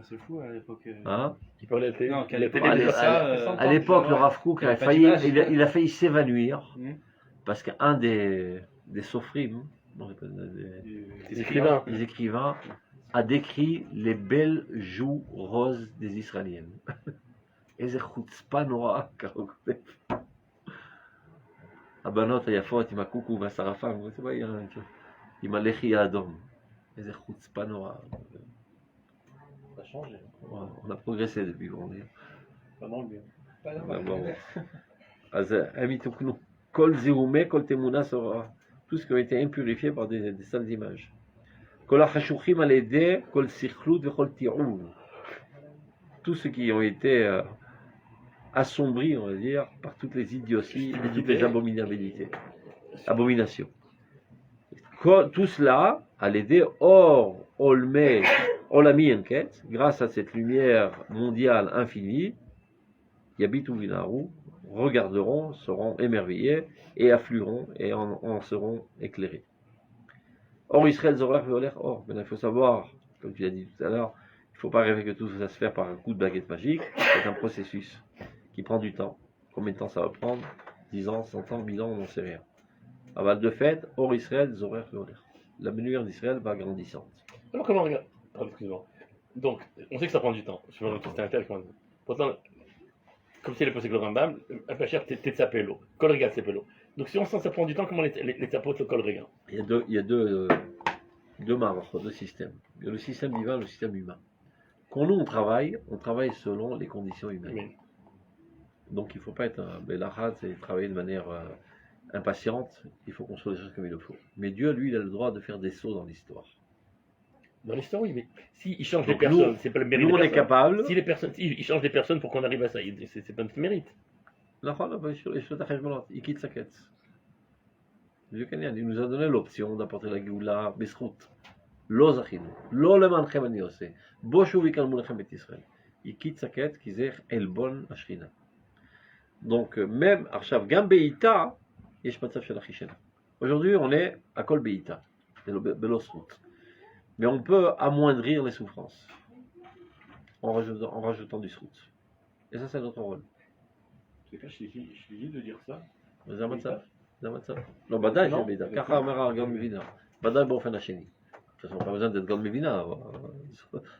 C'est fou à l'époque. Hein? Qui parlait à la télé. Non, qu'à l'époque, À l'époque, le Rav Kook a failli, il a failli s'évanouir parce qu'un des sofrim, les écrivains, a décrit les belles joues roses des Israéliennes. איזה חוצפה נוראה, ככה הוא כותב. הבנות היפות עם הקוקו והשרפם, עם הלחי האדום. איזה חוצפה נוראה. Ça a changé. On a progressé depuis, on dit. Pas dans le bien. Pas dans Ah, ma bon. tête. אז הם יתוקנו. כל זיהומי, כל תמונה סורה. Tout ce qui a été impurifié par des sales images. כל החשוכים על ידי, כל סכלות וכל תיעוב. Tous ceux qui ont été assombris, on va dire, par toutes les idioties et toutes les abominations. Tout cela a l'aider hors Olami Enquête, grâce à cette lumière mondiale infinie, Yabitu Vinaru, regarderont, seront émerveillés et afflueront et en seront éclairés. Or Israël Zorar Veoler, or, maintenant il faut savoir, comme tu l'as dit tout à l'heure, il ne faut pas rêver que tout ça se fait par un coup de baguette magique, c'est un processus qui prend du temps. Combien de temps ça va prendre 10 ans, 100 ans, 1000 ans, on n'en sait rien. Aval de fait, Or Israël Zorar Veoler. La lumière d'Israël va grandissante. Alors comment on regarde? Pardon, excuse-moi. Donc, on sait que ça prend du temps. Je vais vous tester un tel. Pourtant, comme c'est le posé le Rambam, un peu cher, t'es sapelo. Kol regal sapelo. Donc si on sent que ça prend du temps, comment les sapos le kol regal? Il y a deux marques, deux systèmes. Il y a le système divin et le système humain. Quand nous on travaille selon les conditions humaines. Oui. Donc il ne faut pas être un belachat et travailler de manière impatiente. Il faut construire les choses comme il le faut. Mais Dieu, lui, il a le droit de faire des sauts dans l'histoire. Dans l'histoire, oui, mais s'il change les Donc, personnes, c'est pas le mérite Nous, on des est personnes. capable. Si les personnes, il change les personnes pour qu'on arrive à ça, c'est pas notre mérite. Il quitte sa quête. Dieu il nous a donné l'option d'apporter la Géoula, Besrout. Lo Zachinu. Lo Lemanchem Ani Ose. Boshu Vikalmu Lechem Bet Israël. Il quitte sa quête qui est Elbon Ashrina. Donc, même, Arshav Gam Beita, Yesh Matzav Shel Achishena. Aujourd'hui, on est à Kol Beita, Belosrout. Mais on peut amoindrir les souffrances en rajoutant du srout. Et ça, c'est notre rôle. C'est pas, je suis dit de dire ça. זה המצב, זה המצב. לא, ודאי לא, שבידה, זה ככה כן. אומר הגאון מבינה. ודאי באופן השני. יש לך besoin d'être גאון מבינה,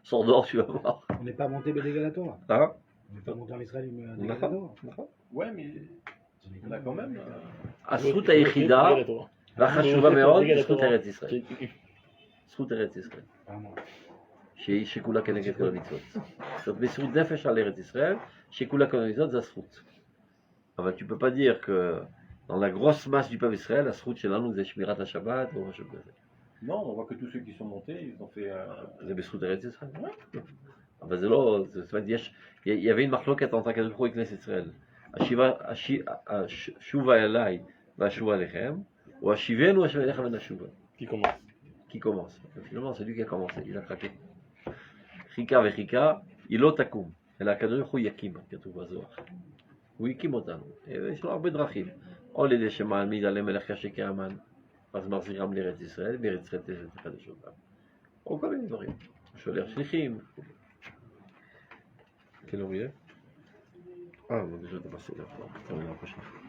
sors dehors, tu vas voir. On n'est pas monté Bédégal à Torah. Hein? On n'est pas monté en Israël Bédégal à נכון, Torah. נכון. Ouais, mais on a quand même. הזכות היחידה והחשובה מאוד היא זכות ארץ ישראל. זכות ארץ ישראל. Vraiment. שהיא שכולה כנגד כל המצוות. זאת מסירות נפש על ארץ ישראל, שכולה כל המצוות זה הזכות. אבל tu peux pas dire que dans la grosse masse du peuple Israël, הזכות שלנו זה שמירת השבת או משהו כזה. Non, on voit que tous ceux qui sont montés, ils ont fait. זה בזכות ארץ ישראל. אבל זה לא, זאת אומרת, il y avait une מחלוקת entre הקדוש ברוך הוא וכנסת ישראל. השובה אליי והשובה אליכם, או השיבנו השבה אליך ונשובה. Qui commence? Qui commence. Finalement, c'est lui qui a commencé, il a craqué. חיכה וחיכה, היא לא תקום, אלא הקדוש ברוך הוא יקים, כתוב בזוהר. הוא הקים אותנו, יש לו הרבה דרכים. או על ידי שמעמיד עליהם מלך קשה כאמן, אז מחזירם לארץ ישראל, וארץ ישראל תחדש אותם. או כל מיני דברים. שולח שליחים. Quelle heure il est? Ah, on a déjà dépassé la fois. On est la prochaine fois.